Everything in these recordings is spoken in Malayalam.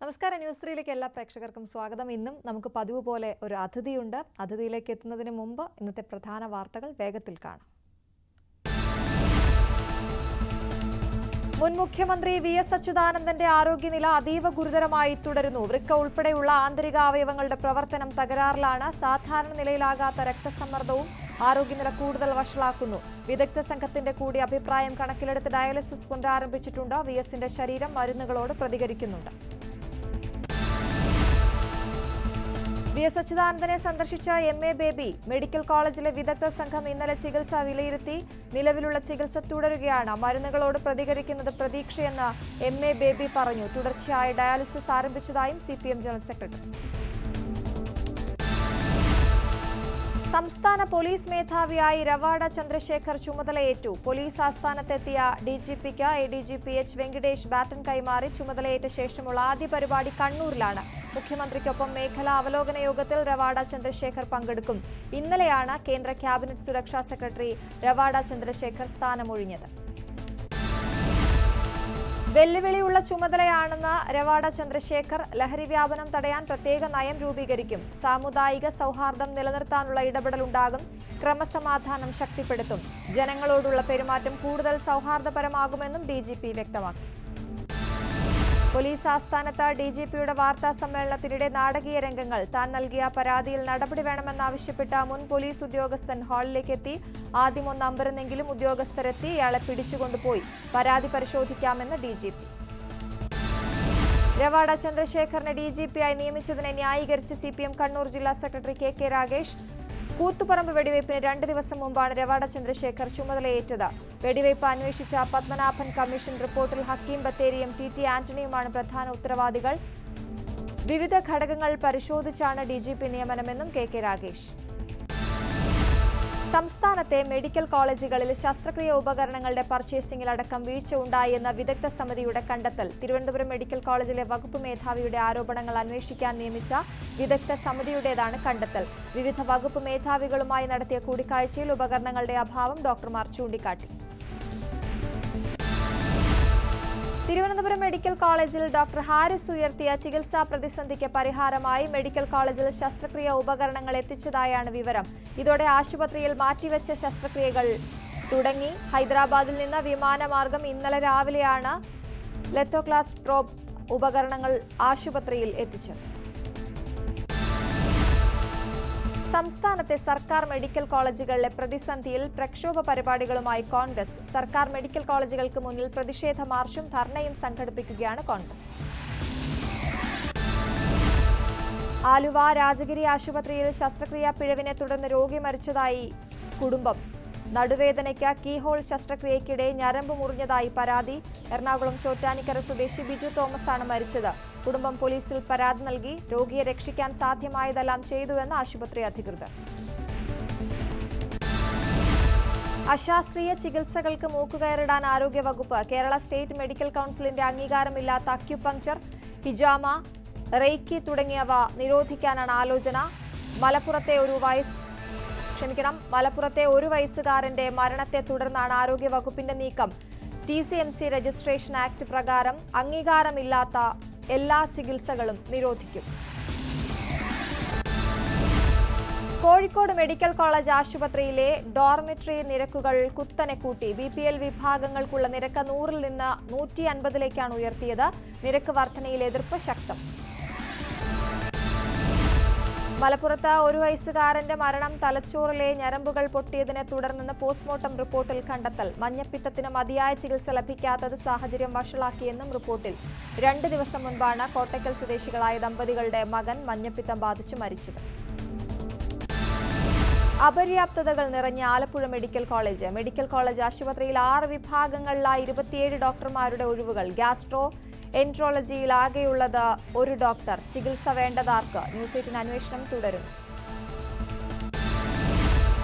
നമസ്കാരം ന്യൂസ് 3ലേക്ക് എല്ലാ പ്രേക്ഷകർക്കും സ്വാഗതം. ഇന്നും നമുക്ക് പതിവ് പോലെ ഒരു അതിഥിയുണ്ട്. അതിഥിയിലേക്ക് എത്തുന്നതിന് മുമ്പ് ഇന്നത്തെ പ്രധാന വാർത്തകൾ വേഗത്തിൽ കാണാം. മുൻ മുഖ്യമന്ത്രി വി.എസ്. അച്യുതാനന്ദന്റെ ആരോഗ്യനില അതീവ ഗുരുതരമായി തുടരുന്നു. വൃക്ക ഉൾപ്പെടെയുള്ള ആന്തരിക അവയവങ്ങളുടെ പ്രവർത്തനം തകരാറിലാണ്. സാധാരണ നിലയിലാകാത്ത രക്തസമ്മർദ്ദവും ആരോഗ്യനില കൂടുതൽ വഷളാക്കുന്നു. വിദഗ്ധ സംഘത്തിന്റെ കൂടി അഭിപ്രായം കണക്കിലെടുത്ത് ഡയാലിസിസ് പുനരാരംഭിച്ചിട്ടുണ്ട്. വി.എസിന്റെ ശരീരം മരുന്നുകളോട് പ്രതികരിക്കുന്നുണ്ട്. വി.എസ്. അച്യുതാനന്ദനെ സന്ദർശിച്ച എം.എ. ബേബി മെഡിക്കൽ കോളേജിലെ വിദഗ്ധ സംഘം ഇന്നലെ ചികിത്സ വിലയിരുത്തി. നിലവിലുള്ള ചികിത്സ തുടരുകയാണ്. മരുന്നുകളോട് പ്രതികരിക്കുന്നത് പ്രതീക്ഷയെന്ന് എം.എ. ബേബി പറഞ്ഞു. തുടർച്ചയായി ഡയാലിസിസ് ആരംഭിച്ചതായും CPM ജനറൽ സെക്രട്ടറി. സംസ്ഥാന പോലീസ് മേധാവിയായി രവാഡ ചന്ദ്രശേഖർ ചുമതലയേറ്റു. പോലീസ് ആസ്ഥാനത്തെത്തിയ DGPക്ക് ADGP H. വെങ്കിടേഷ് ബാറ്റൺ കൈമാറി. ചുമതലയേറ്റ ശേഷമുള്ള ആദ്യ പരിപാടി കണ്ണൂരിലാണ്. മുഖ്യമന്ത്രിക്കൊപ്പം മേഖലാ അവലോകന യോഗത്തിൽ രവാഡ ചന്ദ്രശേഖർ പങ്കെടുക്കും. ഇന്നലെയാണ് കേന്ദ്ര ക്യാബിനറ്റ് സുരക്ഷാ സെക്രട്ടറി രവാഡ ചന്ദ്രശേഖർ സ്ഥാനമൊഴിഞ്ഞത്. വെല്ലുവിളിയുള്ള ചുമതലയാണെന്ന് രവാഡ ചന്ദ്രശേഖർ. ലഹരി വ്യാപനം തടയാൻ പ്രത്യേക നയം രൂപീകരിക്കും. സാമുദായിക സൗഹാർദ്ദം നിലനിർത്താനുള്ള ഇടപെടലുണ്ടാകും. ക്രമസമാധാനം ശക്തിപ്പെടുത്തും. ജനങ്ങളോടുള്ള പെരുമാറ്റം കൂടുതൽ സൗഹാർദ്ദപരമാകുമെന്നും DGP വ്യക്തമാക്കി. പോലീസ് ആസ്ഥാനത്ത് DGPയുടെ വാർത്താ സമ്മേളനത്തിനിടെ നാടകീയ രംഗങ്ങൾ. താൻ നൽകിയ പരാതിയിൽ നടപടി വേണമെന്നാവശ്യപ്പെട്ട മുൻ പോലീസ് ഉദ്യോഗസ്ഥൻ ഹാളിലേക്ക് എത്തി. ആദ്യം ഒന്ന് അമ്പരന്നെങ്കിലും ഉദ്യോഗസ്ഥരെത്തി ഇയാളെ പിടിച്ചുകൊണ്ടുപോയി. പരാതി പരിശോധിക്കാമെന്ന് DGP. രവാഡ ചന്ദ്രശേഖറിനെ DGPയായി നിയമിച്ചതിനെ ന്യായീകരിച്ച് CPM കണ്ണൂർ ജില്ലാ സെക്രട്ടറി KK രാഗേഷ്. കൂത്തുപറമ്പ് വെടിവയ്പ്പിന് 2 ദിവസം മുമ്പാണ് രവാഡ ചന്ദ്രശേഖർ ചുമതലയേറ്റത്. വെടിവയ്പ് അന്വേഷിച്ച പത്മനാഭൻ കമ്മീഷൻ റിപ്പോർട്ടിൽ ഹക്കീം ബത്തേരിയും TT ആന്റണിയുമാണ് പ്രധാന ഉത്തരവാദികൾ. വിവിധ ഘടകങ്ങൾ പരിശോധിച്ചാണ് DGP നിയമനമെന്നും KK രാഗേഷ്. സംസ്ഥാനത്തെ മെഡിക്കൽ കോളേജുകളിൽ ശസ്ത്രക്രിയ ഉപകരണങ്ങളുടെ പർച്ചേസിംഗിലടക്കം വീഴ്ച ഉണ്ടായെന്ന വിദഗ്ധ സമിതിയുടെ കണ്ടെത്തൽ. തിരുവനന്തപുരം മെഡിക്കൽ കോളേജിലെ വകുപ്പ് മേധാവിയുടെ ആരോപണങ്ങൾ അന്വേഷിക്കാൻ നിയമിച്ച വിദഗ്ധ സമിതിയുടേതാണ് കണ്ടെത്തൽ. വിവിധ വകുപ്പ് മേധാവികളുമായി നടത്തിയ കൂടിക്കാഴ്ചയിൽ ഉപകരണങ്ങളുടെ അഭാവം ഡോക്ടർമാർ ചൂണ്ടിക്കാട്ടി. തിരുവനന്തപുരം മെഡിക്കൽ കോളേജിൽ ഡോക്ടർ ഹാരിസ് ഉയർത്തിയ ചികിത്സാ പ്രതിസന്ധിക്ക് പരിഹാരമായി മെഡിക്കൽ കോളേജിൽ ശസ്ത്രക്രിയ ഉപകരണങ്ങൾ എത്തിച്ചതായാണ് വിവരം. ഇതോടെ ആശുപത്രിയിൽ മാറ്റിവെച്ച ശസ്ത്രക്രിയകൾ തുടങ്ങി. ഹൈദരാബാദിൽ നിന്ന് വിമാനമാർഗം ഇന്നലെ രാവിലെയാണ് ലെത്തോക്ലാസ് പ്രോബ് ഉപകരണങ്ങൾ ആശുപത്രിയിൽ എത്തിച്ചത്. സംസ്ഥാനത്തെ സർക്കാർ മെഡിക്കൽ കോളേജുകളിലെ പ്രതിസന്ധിയിൽ പ്രക്ഷോഭ പരിപാടികളുമായി കോൺഗ്രസ്. സർക്കാർ മെഡിക്കൽ കോളേജുകൾക്ക് മുന്നിൽ പ്രതിഷേധ മാർച്ചും ധർണയും സംഘടിപ്പിക്കുകയാണ് കോൺഗ്രസ്. ആലുവ രാജഗിരി ആശുപത്രിയിൽ ശസ്ത്രക്രിയാ പിഴവിനെ തുടർന്ന് രോഗി മരിച്ചതായി കുടുംബം. നടുവേദനയ്ക്ക് കീഹോൾ ശസ്ത്രക്രിയയ്ക്കിടെ ഞരമ്പ് മുറിഞ്ഞതായി പരാതി. എറണാകുളം ചോറ്റാനിക്കര സ്വദേശി ബിജു തോമസ് ആണ് മരിച്ചത്. കുടുംബം പോലീസിൽ പരാതി നൽകി. രോഗിയെ രക്ഷിക്കാൻ സാധ്യമായതെല്ലാം ചെയ്തുവെന്ന് ആശുപത്രി അധികൃതർ. അശാസ്ത്രീയ ചികിത്സകൾക്ക് മൂക്കുകയറിടാൻ ആരോഗ്യവകുപ്പ്. കേരള സ്റ്റേറ്റ് മെഡിക്കൽ കൌൺസിലിന്റെ അംഗീകാരമില്ലാത്ത അക്യുപങ്ചർ, ഹിജാമ, റെയ്ക്കി തുടങ്ങിയവ നിരോധിക്കാനാണ് ആലോചന. മലപ്പുറത്തെ ഒരു വയസ്സുകാരന്റെ മരണത്തെ തുടർന്നാണ് ആരോഗ്യവകുപ്പിന്റെ നീക്കം. TCMC രജിസ്ട്രേഷൻ ആക്ട് പ്രകാരം അംഗീകാരമില്ലാത്ത എല്ലാ ചികിത്സകളും നിരോധിക്കും. കോഴിക്കോട് മെഡിക്കൽ കോളേജ് ആശുപത്രിയിലെ ഡോർമിറ്ററി നിരക്കുകൾ കുത്തനെ കൂട്ടി. BPL വിഭാഗങ്ങൾക്കുള്ള നിരക്ക് 100-ൽ നിന്ന് 150-ലേക്കാണ് ഉയർത്തിയത്. നിരക്ക് വർധനയിൽ എതിർപ്പ് ശക്തം. മലപ്പുറത്ത് ഒരു വയസ്സുകാരന്റെ മരണം തലച്ചോറിലെ ഞരമ്പുകൾ പൊട്ടിയതിനെ തുടർന്ന് പോസ്റ്റ്മോർട്ടം റിപ്പോർട്ടിൽ കണ്ടെത്തൽ. മഞ്ഞപ്പിത്തത്തിന് മതിയായ ചികിത്സ ലഭിക്കാത്തത് സാഹചര്യം വഷളാക്കിയെന്നും റിപ്പോർട്ടിൽ. 2 ദിവസം മുൻപാണ് കോട്ടയ്ക്കൽ സ്വദേശികളായ ദമ്പതികളുടെ മകൻ മഞ്ഞപ്പിത്തം ബാധിച്ചു മരിച്ചത്. അപര്യാപ്തതകൾ നിറഞ്ഞ Alappuzha medical college. Medical college ആശുപത്രിയിൽ 6 വിഭാഗങ്ങളിലായി 27 ഡോക്ടർമാരുടെ ഒഴിവുകൾ. ഗ്യാസ്ട്രോ എൻട്രോളജിയിൽ ആകെയുള്ളത് 1 ഡോക്ടർ. ചികിത്സ വേണ്ടതാർക്ക്? ന്യൂസ് 8 അന്വേഷണം തുടരുന്നു.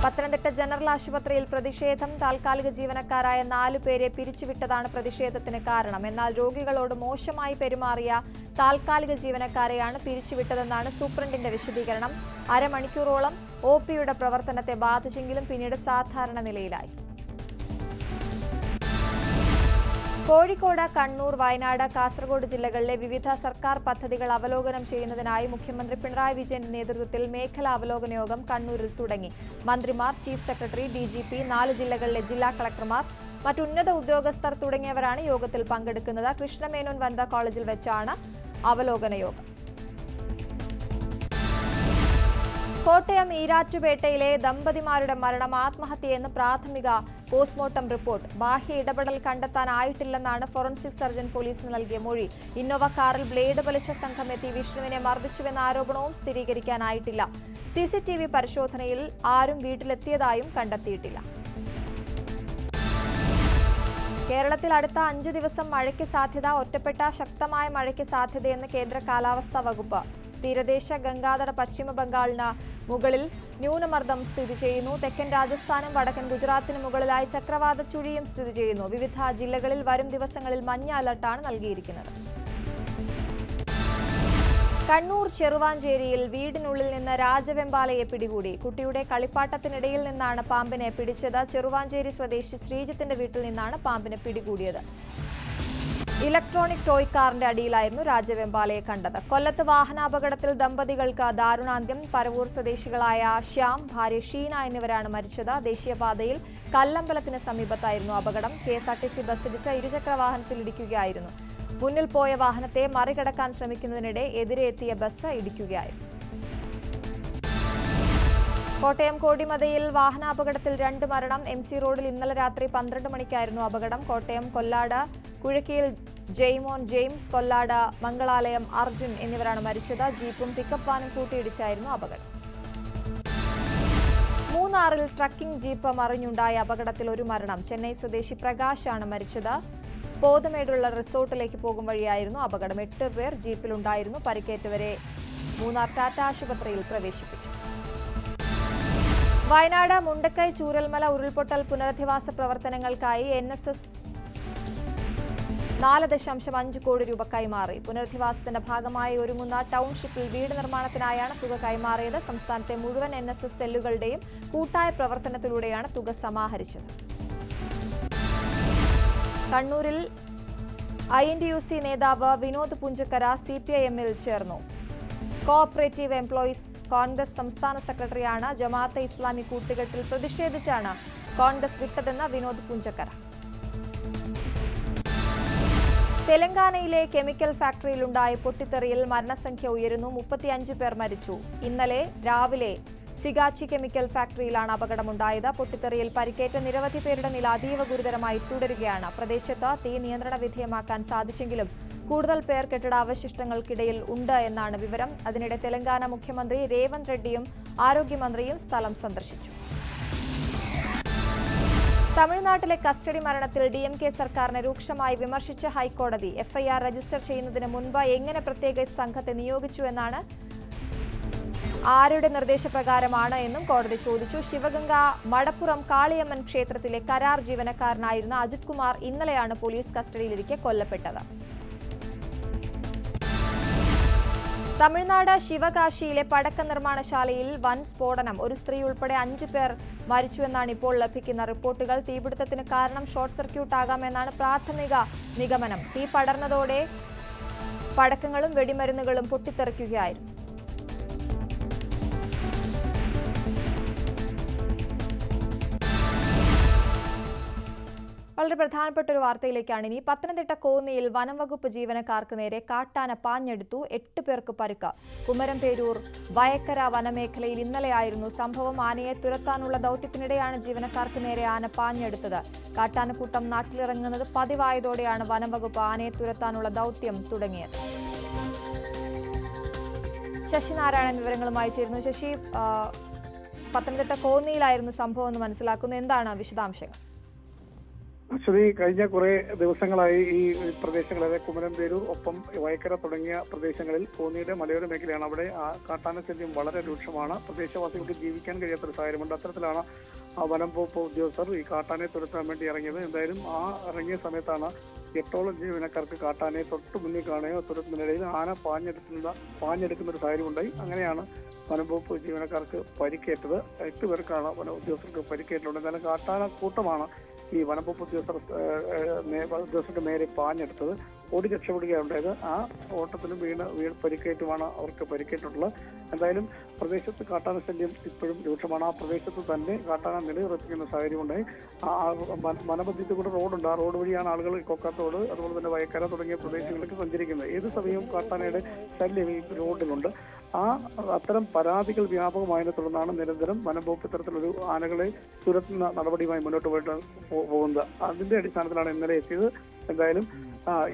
പത്തനംതിട്ട ജനറൽ ആശുപത്രിയിൽ പ്രതിഷേധം. താൽക്കാലിക ജീവനക്കാരായ 4 പേരെ പിരിച്ചുവിട്ടതാണ് പ്രതിഷേധത്തിന് കാരണം. എന്നാൽ രോഗികളോട് മോശമായി പെരുമാറിയ താൽക്കാലിക ജീവനക്കാരെയാണ് പിരിച്ചുവിട്ടതെന്നാണ് സൂപ്രണ്ടിന്റെ വിശദീകരണം. അരമണിക്കൂറോളം OPയുടെ പ്രവർത്തനത്തെ ബാധിച്ചെങ്കിലും പിന്നീട് സാധാരണ നിലയിലായി. കോഴിക്കോട്, കണ്ണൂർ, വയനാട്, കാസർഗോഡ് ജില്ലകളിലെ വിവിധ സർക്കാർ പദ്ധതികൾ അവലോകനം ചെയ്യുന്നതിനായി മുഖ്യമന്ത്രി പിണറായി വിജയന്റെ നേതൃത്വത്തിൽ മേഖലാ അവലോകന യോഗം കണ്ണൂരിൽ തുടങ്ങി. മന്ത്രിമാർ, ചീഫ് സെക്രട്ടറി, ഡിജിപി, 4 ജില്ലകളിലെ ജില്ലാ കളക്ടർമാർ, മറ്റുന്നത ഉദ്യോഗസ്ഥർ തുടങ്ങിയവരാണ് യോഗത്തിൽ പങ്കെടുക്കുന്നത്. കൃഷ്ണമേനോൻ വനിതാ കോളേജിൽ വെച്ചാണ് അവലോകന യോഗം. കോട്ടയം ഈരാറ്റുപേട്ടയിലെ ദമ്പതിമാരുടെ മരണം ആത്മഹത്യയെന്ന് പ്രാഥമിക പോസ്റ്റ്മോർട്ടം റിപ്പോർട്ട്. ബാഹ്യ ഇടപെടൽ കണ്ടെത്താനായിട്ടില്ലെന്നാണ് ഫോറൻസിക് സർജൻ പോലീസിന് നൽകിയ മൊഴി. ഇന്നോവ കാറിൽ ബ്ലേഡ് വലിച്ച സംഘം എത്തി വിഷ്ണുവിനെ മർദ്ദിച്ചുവെന്ന ആരോപണവും സ്ഥിരീകരിക്കാനായിട്ടില്ല. സിസിടിവി പരിശോധനയിൽ ആരും വീട്ടിലെത്തിയതായും കണ്ടെത്തിയിട്ടില്ല. കേരളത്തിൽ അടുത്ത 5 ദിവസം മഴയ്ക്ക് സാധ്യത. ഒറ്റപ്പെട്ട ശക്തമായ മഴയ്ക്ക് സാധ്യതയെന്ന് കേന്ദ്ര കാലാവസ്ഥാ വകുപ്പ്. തീരദേശ ഗംഗാതട പശ്ചിമ ബംഗാളിന് മുകളിൽ ന്യൂനമർദ്ദം സ്ഥിതി ചെയ്യുന്നു. തെക്കൻ രാജസ്ഥാനും വടക്കൻ ഗുജറാത്തിന് മുകളിലായി ചക്രവാത ചുഴിയും സ്ഥിതി ചെയ്യുന്നു. വിവിധ ജില്ലകളിൽ വരും ദിവസങ്ങളിൽ മഞ്ഞ അലർട്ടാണ് നൽകിയിരിക്കുന്നത്. കണ്ണൂർ ചെറുവാഞ്ചേരിയിൽ വീടിനുള്ളിൽ നിന്ന് രാജവെമ്പാലയെ പിടികൂടി. കുട്ടിയുടെ കളിപ്പാട്ടത്തിനിടയിൽ നിന്നാണ് പാമ്പിനെ പിടിച്ചത്. ചെറുവാഞ്ചേരി സ്വദേശി ശ്രീജിത്തിന്റെ വീട്ടിൽ നിന്നാണ് പാമ്പിനെ പിടികൂടിയത്. ഇലക്ട്രോണിക് ടോയ് കാറിന്റെ അടിയിലായിരുന്നു രാജവെമ്പാലയെ കണ്ടത്. കൊല്ലത്ത് വാഹനാപകടത്തിൽ ദമ്പതികൾക്ക് ദാരുണാന്ത്യം. പരവൂർ സ്വദേശികളായ ശ്യാം, ഭാര്യ ഷീന എന്നിവരാണ് മരിച്ചത്. ദേശീയപാതയിൽ കല്ലമ്പലത്തിന് സമീപത്തായിരുന്നു അപകടം. KSRTC ബസ്സിടിച്ച ഇരുചക്ര വാഹനത്തിൽ ഇടിക്കുകയായിരുന്നു. മുന്നിൽ പോയ വാഹനത്തെ മറികടക്കാൻ ശ്രമിക്കുന്നതിനിടെ എതിരെ എത്തിയ ബസ് ഇടിക്കുകയായിരുന്നു. കോട്ടയം കോടിമതയിൽ വാഹനാപകടത്തിൽ 2 മരണം. MC റോഡിൽ ഇന്നലെ രാത്രി 12 മണിക്കായിരുന്നു അപകടം. കോട്ടയം കൊല്ലാട് കുഴക്കിയിൽ ജെയ്മോൻ ജെയിംസ്, കൊല്ലാട് മംഗളാലയം അർജുൻ എന്നിവരാണ് മരിച്ചത്. ജീപ്പും പിക്കപ്പ് വാനും കൂട്ടിയിടിച്ചായിരുന്നു അപകടം. മൂന്നാറിൽ ട്രക്കിംഗ് ജീപ്പ് മറിഞ്ഞുണ്ടായ അപകടത്തിൽ 1 മരണം. ചെന്നൈ സ്വദേശി പ്രകാശാണ് മരിച്ചത്. പോതമേടുള്ള റിസോർട്ടിലേക്ക് പോകും വഴിയായിരുന്നു അപകടം. 8 പേർ ജീപ്പിലുണ്ടായിരുന്നു. പരിക്കേറ്റവരെ മൂന്നാർ ടാറ്റ ആശുപത്രിയിൽ പ്രവേശിപ്പിച്ചു. വയനാട് മുണ്ടക്കൈ ചൂരൽമല ഉരുൾപൊട്ടൽ പുനരധിവാസ പ്രവർത്തനങ്ങൾക്കായി NSS 4.5 കോടി രൂപ കൈമാറി. പുനരധിവാസത്തിന്റെ ഭാഗമായി ഒരുങ്ങുന്ന ടൗൺഷിപ്പിൽ വീട് നിർമ്മാണത്തിനായാണ് തുക കൈമാറിയത്. സംസ്ഥാനത്തെ മുഴുവൻ NSS സെല്ലുകളുടെയും കൂട്ടായ പ്രവർത്തനത്തിലൂടെയാണ് തുക സമാഹരിച്ചത്. കണ്ണൂരിൽ INTUC നേതാവ് വിനോദ് പുഞ്ചക്കര CPIM-ൽ ചേർന്നു. കോഓപ്പറേറ്റീവ് എംപ്ലോയീസ് കോൺഗ്രസ് സംസ്ഥാന സെക്രട്ടറിയാണ്. ജമാഅത്തെ ഇസ്ലാമി കൂട്ടുകെട്ടിൽ പ്രതിഷേധിച്ചാണ് കോൺഗ്രസ് വിട്ടതെന്ന് വിനോദ് പുഞ്ചക്കര. തെലങ്കാനയിലെ കെമിക്കൽ ഫാക്ടറിയിലുണ്ടായ പൊട്ടിത്തെറിയിൽ മരണസംഖ്യ ഉയരുന്നു. 35 പേർ മരിച്ചു. ഇന്നലെ രാവിലെ സിഗാച്ചി കെമിക്കൽ ഫാക്ടറിയിലാണ് അപകടമുണ്ടായത്. പൊട്ടിത്തെറിയിൽ പരിക്കേറ്റ നിരവധി പേരുടെ നില അതീവ ഗുരുതരമായി തുടരുകയാണ്. പ്രദേശത്ത് തീ നിയന്ത്രണ വിധേയമാക്കാൻ സാധിച്ചെങ്കിലും കൂടുതൽ പേർ കെട്ടിടാവശിഷ്ടങ്ങൾക്കിടയിൽ ഉണ്ട് എന്നാണ് വിവരം. അതിനിടെ തെലങ്കാന മുഖ്യമന്ത്രി രേവന്ത് റെഡ്ഡിയും ആരോഗ്യമന്ത്രിയും സ്ഥലം സന്ദർശിച്ചു. തമിഴ്നാട്ടിലെ കസ്റ്റഡി മരണത്തിൽ DMK സർക്കാരിനെ രൂക്ഷമായി വിമർശിച്ച ഹൈക്കോടതി. FIR രജിസ്റ്റർ ചെയ്യുന്നതിന് മുൻപ് എങ്ങനെ പ്രത്യേക സംഘത്തെ നിയോഗിച്ചു എന്നാണ്, ആരുടെ നിർദ്ദേശപ്രകാരമാണ് എന്നും കോടതി ചോദിച്ചു. ശിവഗംഗ മടപ്പുറം കാളിയമ്മൻ ക്ഷേത്രത്തിലെ കരാർ ജീവനക്കാരനായിരുന്ന അജിത് കുമാർ ഇന്നലെയാണ് പോലീസ് കസ്റ്റഡിയിലിരിക്കെ കൊല്ലപ്പെട്ടത്. തമിഴ്നാട് ശിവകാശിയിലെ പടക്ക നിർമ്മാണശാലയിൽ വൻ സ്ഫോടനം. ഒരു സ്ത്രീ ഉൾപ്പെടെ 5 പേർ മരിച്ചുവെന്നാണ് ഇപ്പോൾ ലഭിക്കുന്ന റിപ്പോർട്ടുകൾ. തീപിടുത്തത്തിന് കാരണം ഷോർട്ട് സർക്യൂട്ട് ആകാമെന്നാണ് പ്രാഥമിക നിഗമനം. തീ പടർന്നതോടെ പടക്കങ്ങളും വെടിമരുന്നുകളും പൊട്ടിത്തെറിക്കുകയായിരുന്നു. വളരെ പ്രധാനപ്പെട്ട ഒരു വാർത്തയിലേക്കാണ് ഇനി. പത്തനംതിട്ട കോന്നിയിൽ വനം വകുപ്പ് ജീവനക്കാർക്ക് നേരെ കാട്ടാന പാഞ്ഞെടുത്തു. 8 പേർക്ക് പരുക്ക്. കുമരംപേരൂർ വയക്കര വനമേഖലയിൽ ഇന്നലെയായിരുന്നു സംഭവം. ആനയെ തുരത്താനുള്ള ദൌത്യത്തിനിടെയാണ് ജീവനക്കാർക്ക് നേരെ ആന പാഞ്ഞെടുത്തത്. കാട്ടാനക്കൂട്ടം നാട്ടിലിറങ്ങുന്നത് പതിവായതോടെയാണ് വനം വകുപ്പ് ആനയെ തുരത്താനുള്ള ദൌത്യം തുടങ്ങിയത്. ശശിനാരായണൻ വിവരങ്ങളുമായി ചേരുന്നു. ശശി, പത്തനംതിട്ട കോന്നിയിലായിരുന്നു സംഭവം എന്ന് മനസ്സിലാക്കുന്നു. എന്താണ് വിശദാംശങ്ങൾ? അശ്വതി, കഴിഞ്ഞ കുറെ ദിവസങ്ങളായി ഈ പ്രദേശങ്ങളിൽ കുമരംപേരൂർ ഒപ്പം വയക്കര തുടങ്ങിയ പ്രദേശങ്ങളിൽ കോന്നിയുടെ മലയോര മേഖലയാണ്. അവിടെ കാട്ടാന ശല്യം വളരെ രൂക്ഷമാണ്. പ്രദേശവാസികൾക്ക് ജീവിക്കാൻ കഴിയാത്തൊരു സാഹചര്യമുണ്ട്. അത്തരത്തിലാണ് വനം വകുപ്പ് ഉദ്യോഗസ്ഥർ ഈ കാട്ടാനെ തുരത്താൻ വേണ്ടി ഇറങ്ങിയത്. എന്തായാലും ഇറങ്ങിയ സമയത്താണ് 8ഓളം ജീവനക്കാർക്ക് കാട്ടാനയെ തൊട്ട് മുന്നിൽ കാണുകയോ തുരത്തുന്നതിനിടയിൽ ആന പാഞ്ഞെടുക്കുന്ന ഒരു സാഹചര്യം ഉണ്ടായി. അങ്ങനെയാണ് വനം വകുപ്പ് ജീവനക്കാർക്ക് പരിക്കേറ്റത്. 8 പേർക്കാണ് വന ഉദ്യോഗസ്ഥർക്ക് പരിക്കേറ്റിട്ടുണ്ട്. എന്തായാലും കാട്ടാന കൂട്ടമാണ് ഈ വനംവകുപ്പ് ഉദ്യോഗസ്ഥർക്ക് നേരെ പാഞ്ഞെടുത്തത്. ഓടി രക്ഷപ്പെടുകയാണ് ഉണ്ടായത്. ആ ഓട്ടത്തിലും വീണ് പരിക്കേറ്റുമാണ് അവർക്ക് പരിക്കേറ്റിട്ടുള്ളത്. എന്തായാലും പ്രദേശത്ത് കാട്ടാന ശല്യം ഇപ്പോഴും രൂക്ഷമാണ്. ആ പ്രദേശത്ത് തന്നെ കാട്ടാന നിലയുറപ്പിക്കുന്ന സാഹചര്യമുണ്ടായി. വനമധ്യത്തിൽ കൂടെ റോഡുണ്ട്. ആ റോഡ് വഴിയാണ് ആളുകൾ കൊക്കാത്തോട് അതുപോലെ തന്നെ വയക്കര തുടങ്ങിയ പ്രദേശങ്ങളിലേക്ക് സഞ്ചരിക്കുന്നത്. ഏത് സമയവും കാട്ടാനയുടെ ശല്യം ഈ റോഡിലുണ്ട്. അത്തരം പരാതികൾ വ്യാപകമായതിനെ തുടർന്നാണ് നിരന്തരം വനംവകുപ്പ് ഇത്തരത്തിലൊരു ആനകളെ തുരത്തുന്ന നടപടിയുമായി മുന്നോട്ട് പോകുന്നത്. അതിന്റെ അടിസ്ഥാനത്തിലാണ് ഇന്നലെ എത്തിയത്. എന്തായാലും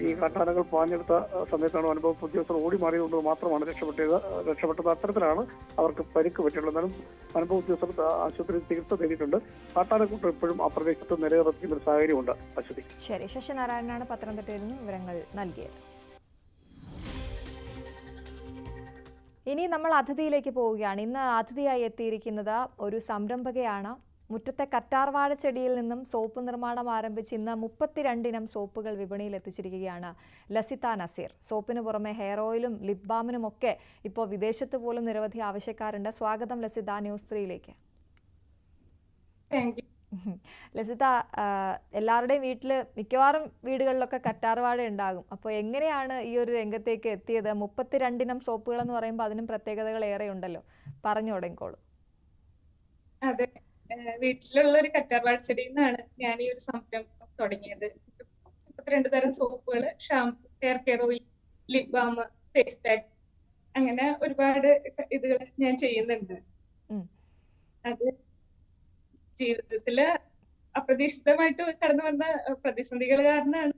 ഈ കാട്ടാനകൾ പാഞ്ഞെടുത്ത സമയത്താണ് വനംവകുപ്പ് ഉദ്യോഗസ്ഥർ ഓടി മാറിയതുകൊണ്ട് മാത്രമാണ് രക്ഷപ്പെട്ടത്. അത്തരത്തിലാണ് അവർക്ക് പരിക്ക് പറ്റിയുള്ളത്. എന്നാലും വനംവകുപ്പ് ഉദ്യോഗസ്ഥർ ആശുപത്രിയിൽ ചികിത്സ തേടിയിട്ടുണ്ട്. കാട്ടാനക്കൂട്ടം ഇപ്പോഴും ആ പ്രദേശത്ത് നിലയുറപ്പിക്കുന്ന ഒരു സാഹചര്യമുണ്ട്. അശ്വതി. ശരി, ശശിനാരായണനാണ് പത്തനംതിട്ടയിൽ നിന്ന് വിവരങ്ങൾ നൽകിയത്. ഇനി നമ്മൾ അതിഥിയിലേക്ക് പോവുകയാണ്. ഇന്ന് അതിഥിയായി എത്തിയിരിക്കുന്നത് ഒരു സംരംഭകയാണ്. മുറ്റത്തെ കറ്റാർവാഴ ചെടിയിൽ നിന്നും സോപ്പ് നിർമ്മാണം ആരംഭിച്ച് ഇന്ന് 32 ഇനം സോപ്പുകൾ വിപണിയിൽ എത്തിച്ചിരിക്കുകയാണ് ലസിത നസീർ. സോപ്പിന് പുറമെ ഹെയർ ഓയിലും ലിപ് ബാമിനും ഒക്കെ ഇപ്പോൾ വിദേശത്ത് പോലും നിരവധി ആവശ്യക്കാരുണ്ട്. സ്വാഗതം ലസിത ന്യൂസ് 3യിലേക്ക്. ലസിത, എല്ലാവരുടെയും വീട്ടിൽ മിക്കവാറും വീടുകളിലൊക്കെ കറ്റാർവാഴ ഉണ്ടാകും. അപ്പോൾ എങ്ങനെയാണ് ഈ ഒരു രംഗത്തേക്ക് എത്തിയത്? 32 ഇനം സോപ്പുകൾ എന്ന് പറയുമ്പോൾ അതിനും പ്രത്യേകതകൾ ഏറെ ഉണ്ടല്ലോ, പറഞ്ഞു തുടങ്ങിക്കോളൂ. അതെ, വീട്ടിലുള്ള ഒരു കറ്റാർവാഴ ചെടിയിൽ നിന്നാണ് ഞാൻ ഈ ഒരു സംരംഭം തുടങ്ങിയത്. 32 തരം സോപ്പുകൾ, shampoo, hair care oil, lip balm, face pack, അങ്ങനെ ഒരുപാട് ഇതുകൾ ഞാൻ ചെയ്യുന്നുണ്ട്. അത് ജീവിതത്തില് അപ്രതീക്ഷിതമായിട്ട് കടന്നു വന്ന പ്രതിസന്ധികൾ കാരണമാണ്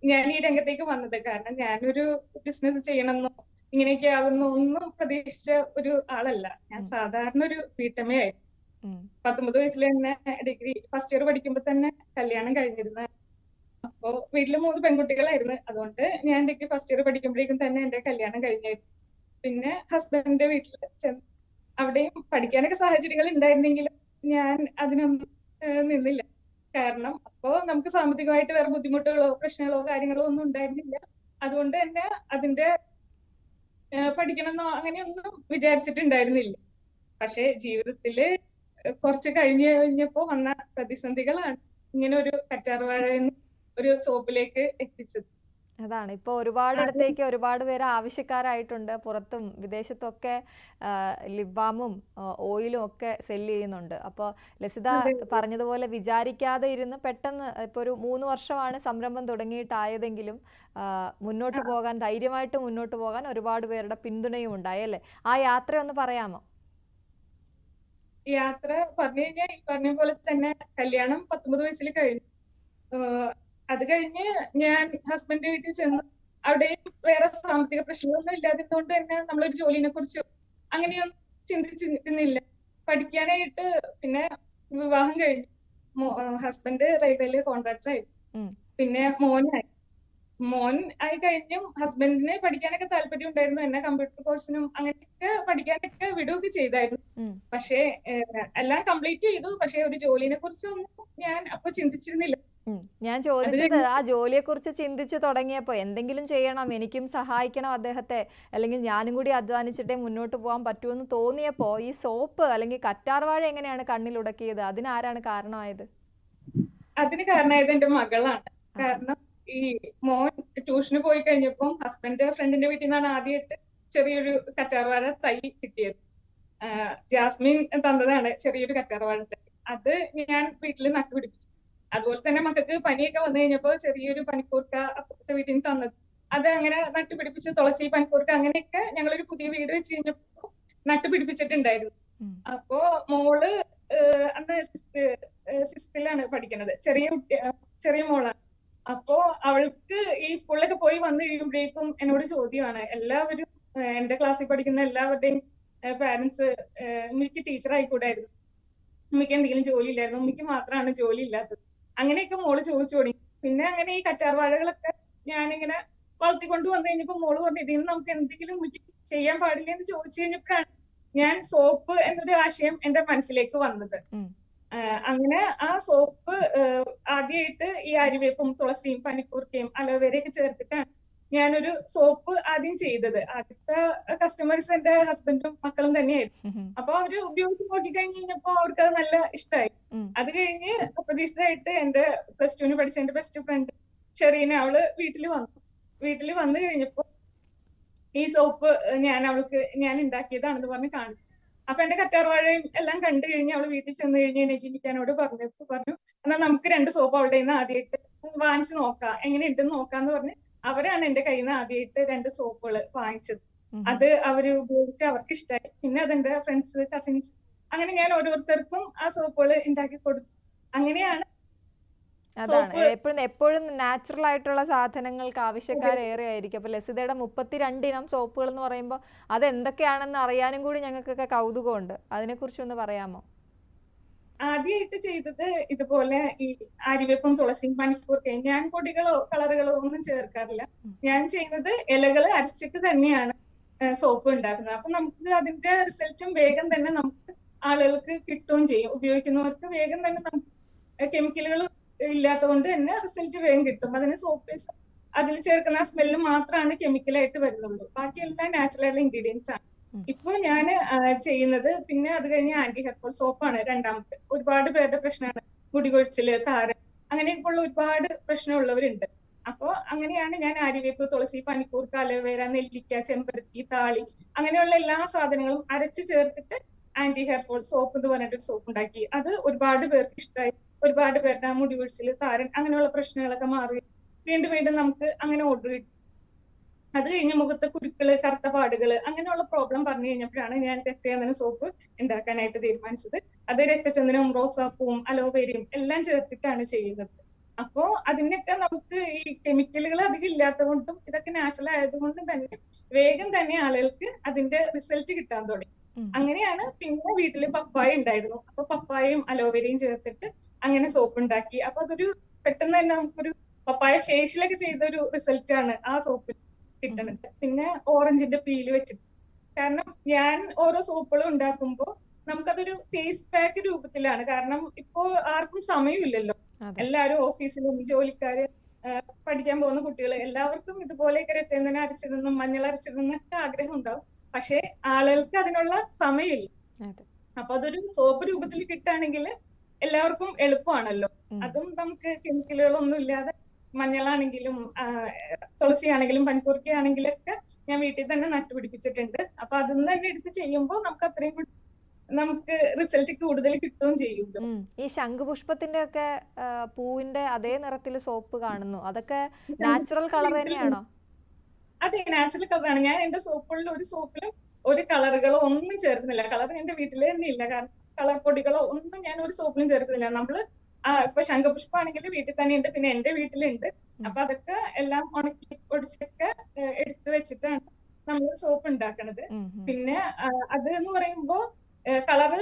ഞാൻ ഈ രംഗത്തേക്ക് വന്നത്. കാരണം ഞാനൊരു ബിസിനസ് ചെയ്യണമെന്നോ ഇങ്ങനെയൊക്കെ ആകുന്ന ഒന്നും പ്രതീക്ഷിച്ച ഒരു ആളല്ല. ഞാൻ സാധാരണ ഒരു വീട്ടമ്മയായിരുന്നു. 19 വയസ്സിൽ തന്നെ ഡിഗ്രി ഫസ്റ്റ് ഇയർ പഠിക്കുമ്പോ തന്നെ കല്യാണം കഴിഞ്ഞിരുന്ന. അപ്പോ വീട്ടില് 3 പെൺകുട്ടികളായിരുന്നു. അതുകൊണ്ട് ഞാൻ ഡിഗ്രി ഫസ്റ്റ് ഇയർ പഠിക്കുമ്പോഴേക്കും തന്നെ എന്റെ കല്യാണം കഴിഞ്ഞായിരുന്നു. പിന്നെ ഹസ്ബൻഡിന്റെ വീട്ടിൽ ചെന്ന് അവിടെയും പഠിക്കാനൊക്കെ സാഹചര്യങ്ങൾ ഉണ്ടായിരുന്നെങ്കിലും ഞാൻ അതിനൊന്നും നിന്നില്ല. കാരണം അപ്പോ നമുക്ക് സാമ്പത്തികമായിട്ട് വേറെ ബുദ്ധിമുട്ടുകളോ പ്രശ്നങ്ങളോ കാര്യങ്ങളോ ഒന്നും ഉണ്ടായിരുന്നില്ല. അതുകൊണ്ട് തന്നെ അതിന്റെ പഠിക്കണമെന്നോ അങ്ങനെയൊന്നും വിചാരിച്ചിട്ടുണ്ടായിരുന്നില്ല. പക്ഷെ ജീവിതത്തില് കുറച്ച് കഴിഞ്ഞപ്പോ വന്ന പ്രതിസന്ധികളാണ് ഇങ്ങനെ ഒരു കറ്റാർവാഴ ഒരു സോപ്പിലേക്ക് എത്തിച്ചത്. അതാണ്, ഇപ്പോൾ ഒരുപാടിടത്തേക്ക് ഒരുപാട് പേര് ആവശ്യക്കാരായിട്ടുണ്ട്. പുറത്തും വിദേശത്തൊക്കെ ലിപ് ബാമും ഓയിലും ഒക്കെ സെല്ല് ചെയ്യുന്നുണ്ട്. അപ്പോൾ ലസിത പറഞ്ഞതുപോലെ വിചാരിക്കാതെ ഇരുന്ന് പെട്ടെന്ന് ഇപ്പോൾ ഒരു 3 വർഷമാണ് സംരംഭം തുടങ്ങിയിട്ടായതെങ്കിലും മുന്നോട്ട് പോകാൻ, ധൈര്യമായിട്ട് മുന്നോട്ട് പോകാൻ ഒരുപാട് പേരുടെ പിന്തുണയും ഉണ്ടായി അല്ലേ? ആ യാത്ര ഒന്ന് പറയാമോ? യാത്ര പറഞ്ഞു കഴിഞ്ഞാൽ ഈ പറഞ്ഞ പോലെ തന്നെ കല്യാണം 19 വയസ്സിൽ കഴിഞ്ഞു. അത് കഴിഞ്ഞ് ഞാൻ ഹസ്ബൻഡിന്റെ വീട്ടിൽ ചെന്നു. അവിടെയും വേറെ സാമ്പത്തിക പ്രശ്നങ്ങളൊന്നും ഇല്ലാതിരുന്നോണ്ട് തന്നെ നമ്മളൊരു ജോലിനെ കുറിച്ച് അങ്ങനെയൊന്നും ചിന്തിച്ചിരുന്നില്ല. പഠിക്കാനായിട്ട് പിന്നെ വിവാഹം കഴിഞ്ഞു. ഹസ്ബൻഡ് റെയിൽവേയില് കോൺട്രാക്ടറായി. പിന്നെ മോൻ ആയി കഴിഞ്ഞും ഹസ്ബൻഡിന് പഠിക്കാനൊക്കെ താല്പര്യം ഉണ്ടായിരുന്നു. എന്നെ കമ്പ്യൂട്ടർ കോഴ്സിനും അങ്ങനെയൊക്കെ പഠിക്കാനൊക്കെ വിടുകയൊക്കെ ചെയ്തായിരുന്നു. പക്ഷെ എല്ലാം കംപ്ലീറ്റ് ചെയ്തു. പക്ഷെ ഒരു ജോലിനെ കുറിച്ചൊന്നും ഞാൻ അപ്പൊ ചിന്തിച്ചിരുന്നില്ല. ഞാൻ ചോദിച്ചത്, ആ ജോലിയെ കുറിച്ച് ചിന്തിച്ചു തുടങ്ങിയപ്പോ എന്തെങ്കിലും ചെയ്യണം, എനിക്കും സഹായിക്കണം അദ്ദേഹത്തെ, അല്ലെങ്കിൽ ഞാനും കൂടി അധ്വാനിച്ചിട്ടേ മുന്നോട്ട് പോകാൻ പറ്റുമെന്ന് തോന്നിയപ്പോ ഈ സോപ്പ് അല്ലെങ്കിൽ കറ്റാർവാഴ എങ്ങനെയാണ് കണ്ണിലുടക്കിയത്? അതിനാരാണ് കാരണമായത്? അതിന് കാരണമായത് എന്റെ മകളാണ്. കാരണം ഈ മോൻ ട്യൂഷന് പോയി കഴിഞ്ഞപ്പോ ഹസ്ബൻഡ് ഫ്രണ്ടിന്റെ വീട്ടിൽ നിന്നാണ് ആദ്യമായിട്ട് ചെറിയൊരു കറ്റാർവാഴ തൈ കിട്ടിയത്. ജാസ്മിൻ തന്നതാണ് ചെറിയൊരു കറ്റാർവാഴ തൈ. അത് ഞാൻ വീട്ടിൽ നട്ടുപിടിപ്പിച്ചു. അതുപോലെ തന്നെ മക്കൾക്ക് പനിയൊക്കെ വന്നു കഴിഞ്ഞപ്പോ ചെറിയൊരു പനിക്കൂർക്ക അപ്പുറത്തെ വീട്ടിൽ നിന്ന് തന്നത്, അത് അങ്ങനെ നട്ടുപിടിപ്പിച്ച് തുളസി, പനിക്കൂർക്ക അങ്ങനെയൊക്കെ ഞങ്ങളൊരു പുതിയ വീട് വെച്ച് കഴിഞ്ഞപ്പോ നട്ടുപിടിപ്പിച്ചിട്ടുണ്ടായിരുന്നു. അപ്പോ മോള് അന്ന് സിക്സ്ത്തിലാണ് പഠിക്കുന്നത്. ചെറിയ മോളാണ്. അപ്പോ അവൾക്ക് ഈ സ്കൂളിലൊക്കെ പോയി വന്നു കഴിയുമ്പോഴേക്കും എന്നോട് ചോദ്യമാണ്. എല്ലാവരും എന്റെ ക്ലാസ്സിൽ പഠിക്കുന്ന എല്ലാവരുടെയും പാരന്റ്സ് ഉമ്മിക്ക് ടീച്ചർ ആയിക്കൂടായിരുന്നു, ഉമ്മിക്ക് എന്തെങ്കിലും ജോലി ഇല്ലായിരുന്നു, ഉമ്മിക്ക് മാത്രമാണ് ജോലി ഇല്ലാത്തത്, അങ്ങനെയൊക്കെ മോള് ചോദിച്ചു തുടങ്ങി. പിന്നെ അങ്ങനെ ഈ കറ്റാർവാഴകളൊക്കെ ഞാനിങ്ങനെ വളർത്തിക്കൊണ്ട് വന്നു കഴിഞ്ഞപ്പോ മോള് പറഞ്ഞു ഇതിന് നമുക്ക് എന്തെങ്കിലും ചെയ്യാൻ പാടില്ല എന്ന് ചോദിച്ചു കഴിഞ്ഞപ്പോഴാണ് ഞാൻ സോപ്പ് എന്നൊരു ആശയം എന്റെ മനസ്സിലേക്ക് വന്നത്. അങ്ങനെ ആ സോപ്പ് ആദ്യമായിട്ട് ഈ അരിവേപ്പും തുളസിയും പനിക്കൂർക്കയും അലോവേരയൊക്കെ ചേർത്തിട്ടാണ് ഞാനൊരു സോപ്പ് ആദ്യം ചെയ്തത്. ആദ്യത്തെ കസ്റ്റമേഴ്സ് എന്റെ ഹസ്ബൻഡും മക്കളും തന്നെയായിരുന്നു. അപ്പൊ അവര് ഉപയോഗിച്ച് നോക്കി കഴിഞ്ഞപ്പോ അവർക്ക് അത് നല്ല ഇഷ്ടമായി. അത് കഴിഞ്ഞ് അപ്രതീക്ഷിതമായിട്ട് എന്റെ +2 പഠിച്ച എന്റെ ബെസ്റ്റ് ഫ്രണ്ട് ഷെറീന, അവള് വീട്ടിൽ വന്നു കഴിഞ്ഞപ്പോ ഈ സോപ്പ് ഞാൻ ഉണ്ടാക്കിയതാണെന്ന് പറഞ്ഞ് കാണിച്ചു. അപ്പൊ എന്റെ കറ്റാർവാഴയും എല്ലാം കണ്ടു കഴിഞ്ഞ് അവള് വീട്ടിൽ ചെന്ന് കഴിഞ്ഞ് നജീമിക്കാനോട് പറഞ്ഞു എന്നാ നമുക്ക് 2 സോപ്പ് അവളുടെ കയ്യിൽ നിന്ന് ആദ്യമായിട്ട് വാങ്ങിച്ചു നോക്കാം, എങ്ങനെയുണ്ടെന്ന് നോക്കാന്ന് പറഞ്ഞ് അവരാണ് എന്റെ കയ്യിൽ നിന്ന് ആദ്യമായിട്ട് 2 സോപ്പുകൾ വാങ്ങിച്ചത്. അത് അവര് ഉപയോഗിച്ച് അവർക്ക് ഇഷ്ടമായി. പിന്നെ അതെന്റെ ഫ്രണ്ട്സ്, കസിൻസ്, അങ്ങനെ ഞാൻ ഓരോരുത്തർക്കും ആ സോപ്പുകൾ ഉണ്ടാക്കി കൊടുത്തു. അങ്ങനെയാണ് അതാണ് എപ്പോഴും നാച്ചുറൽ ആയിട്ടുള്ള സാധനങ്ങൾക്ക് ആവശ്യക്കാരേറെ ആയിരിക്കും. അപ്പൊ ലസിതയുടെ 32 ഇനം സോപ്പുകൾ എന്ന് പറയുമ്പോൾ അത് എന്തൊക്കെയാണെന്ന് അറിയാനും കൂടി ഞങ്ങൾക്കൊക്കെ കൗതുകമുണ്ട്. അതിനെക്കുറിച്ച് ഒന്ന് പറയാമോ? ആദ്യമായിട്ട് ചെയ്തത് ഇതുപോലെ ഈ ആര്യവേപ്പും തുളസിയും പനിക്കൂർക്കയും. ഞാൻ പൊടികളോ കളറുകളോ ഒന്നും ചേർക്കാറില്ല. ഞാൻ ചെയ്യുന്നത് ഇലകള് അരച്ചിട്ട് തന്നെയാണ് സോപ്പ് ഉണ്ടാക്കുന്നത്. അപ്പൊ നമുക്ക് അതിന്റെ റിസൾട്ടും വേഗം തന്നെ നമുക്ക് ആളുകൾക്ക് കിട്ടുകയും ചെയ്യും. ഉപയോഗിക്കുന്നവർക്ക് വേഗം തന്നെ നമുക്ക് കെമിക്കലുകൾ ഇല്ലാത്തതുകൊണ്ട് തന്നെ റിസൾട്ട് വേഗം കിട്ടും. അതിന് സോപ്പ് അതിൽ ചേർക്കുന്ന സ്മെല്ല് മാത്രമാണ് കെമിക്കലായിട്ട് വരുന്നുള്ളൂ. ബാക്കി എല്ലാം നാച്ചുറൽ ആയിട്ടുള്ള ഇൻഗ്രീഡിയൻസ് ആണ്. ഇപ്പൊ ഞാൻ ചെയ്യുന്നത് പിന്നെ അത് കഴിഞ്ഞ് ആന്റി ഹെയർ ഫോൾ സോപ്പാണ് രണ്ടാമത്തെ. ഒരുപാട് പേരുടെ പ്രശ്നമാണ് മുടി കൊഴിച്ചില്, താരൻ, അങ്ങനെയൊക്കെയുള്ള ഒരുപാട് പ്രശ്നമുള്ളവരുണ്ട്. അപ്പോ അങ്ങനെയാണ് ഞാൻ ആര്യവേപ്പ്, തുളസി, പനിക്കൂർക്ക, അലോവേര, നെല്ലിക്ക, ചെമ്പരത്തി, താളി, അങ്ങനെയുള്ള എല്ലാ സാധനങ്ങളും അരച്ച് ചേർത്തിട്ട് ആന്റി ഹെയർ ഫോൾ സോപ്പ് എന്ന് പറഞ്ഞിട്ടൊരു സോപ്പ് ഉണ്ടാക്കി. അത് ഒരുപാട് പേർക്ക് ഇഷ്ടമായി. ഒരുപാട് പേരുടെ മുടി കൊഴിച്ചില്, താരൻ, അങ്ങനെയുള്ള പ്രശ്നങ്ങളൊക്കെ മാറി വീണ്ടും നമുക്ക് അങ്ങനെ ഓർഡർ കിട്ടും. അത് കഴിഞ്ഞ് മുഖത്ത് കുരുക്കള്, കറുത്ത പാടുകള്, അങ്ങനെയുള്ള പ്രോബ്ലം പറഞ്ഞു കഴിഞ്ഞപ്പോഴാണ് ഞാൻ രക്തചന്ദന സോപ്പ് ഉണ്ടാക്കാനായിട്ട് തീരുമാനിച്ചത്. അത് രക്തചന്ദനവും റോസാപ്പൂവും അലോവേരയും എല്ലാം ചേർത്തിട്ടാണ് ചെയ്യുന്നത്. അപ്പോ അതിനൊക്കെ നമുക്ക് ഈ കെമിക്കലുകൾ അധികം ഇല്ലാത്തതുകൊണ്ടും ഇതൊക്കെ നാച്ചുറൽ ആയതുകൊണ്ടും തന്നെ വേഗം തന്നെ ആളുകൾക്ക് അതിന്റെ റിസൾട്ട് കിട്ടാൻ തുടങ്ങി. അങ്ങനെയാണ് പിന്നെ വീട്ടില് പപ്പായ ഉണ്ടായിരുന്നു. അപ്പൊ പപ്പായയും അലോവേരയും ചേർത്തിട്ട് അങ്ങനെ സോപ്പ് ഉണ്ടാക്കി. അപ്പൊ അതൊരു പെട്ടെന്ന് തന്നെ നമുക്കൊരു പപ്പായ ഫേഷ്യലൊക്കെ ചെയ്ത ഒരു റിസൾട്ട് ആണ് ആ സോപ്പിൽ കിട്ടുന്നത്. പിന്നെ ഓറഞ്ചിന്റെ പീല് വെച്ചിട്ട്, കാരണം ഞാൻ ഓരോ സോപ്പുകളും ഉണ്ടാക്കുമ്പോൾ നമുക്കതൊരു ഫേസ് പാക്ക് രൂപത്തിലാണ്. കാരണം ഇപ്പോ ആർക്കും സമയമില്ലല്ലോ. എല്ലാവരും ഓഫീസിലും ജോലിക്കാര്, പഠിക്കാൻ പോകുന്ന കുട്ടികൾ, എല്ലാവർക്കും ഇതുപോലെയൊക്കെ രക്തചന്ദനം അരച്ചതെന്നും മഞ്ഞൾ അരച്ചതെന്നൊക്കെ ആഗ്രഹം ഉണ്ടാവും. പക്ഷെ ആളുകൾക്ക് അതിനുള്ള സമയമില്ല. അപ്പൊ അതൊരു സോപ്പ് രൂപത്തിൽ കിട്ടുകയാണെങ്കിൽ എല്ലാവർക്കും എളുപ്പമാണല്ലോ. അതും നമുക്ക് കെമിക്കലുകളൊന്നും ഇല്ലാതെ മഞ്ഞളാണെങ്കിലും തുളസി ആണെങ്കിലും പനിക്കൂർക്ക ആണെങ്കിലും ഒക്കെ ഞാൻ വീട്ടിൽ തന്നെ നട്ടുപിടിപ്പിച്ചിട്ടുണ്ട്. അപ്പൊ അതിൽ തന്നെ എടുത്ത് ചെയ്യുമ്പോൾ നമുക്ക് അത്രയും നമുക്ക് റിസൾട്ട് കൂടുതൽ കിട്ടുകയും ചെയ്യുമല്ലോ. ഈ ശംഖുപുഷ്പത്തിന്റെ ഒക്കെ പൂവിന്റെ അതേ നിറത്തിൽ സോപ്പ് കാണുന്നു, അതൊക്കെ നാച്ചുറൽ കളർ തന്നെയാണോ? അതെ, നാച്ചുറൽ കളറാണ്. ഞാൻ എന്റെ സോപ്പുകളിൽ ഒരു സോപ്പിലും ഒരു കളറുകളോ ഒന്നും ചേർക്കുന്നില്ല. കളർ എന്റെ വീട്ടിൽ തന്നെ ഇല്ല. കാരണം കളർ പൊടികളോ ഒന്നും ഞാൻ ഒരു സോപ്പിലും ചേർക്കുന്നില്ല. നമ്മള് ഇപ്പൊ ശംഖുപുഷ്പമാണെങ്കിൽ വീട്ടിൽ തന്നെ ഉണ്ട്, പിന്നെ എന്റെ വീട്ടിലുണ്ട്. അപ്പൊ അതൊക്കെ എല്ലാം ഉണക്കി പൊടിച്ചൊക്കെ എടുത്തു വെച്ചിട്ടാണ് നമ്മൾ സോപ്പ് ഉണ്ടാക്കണത്. പിന്നെ അത് എന്ന് പറയുമ്പോ കളറ്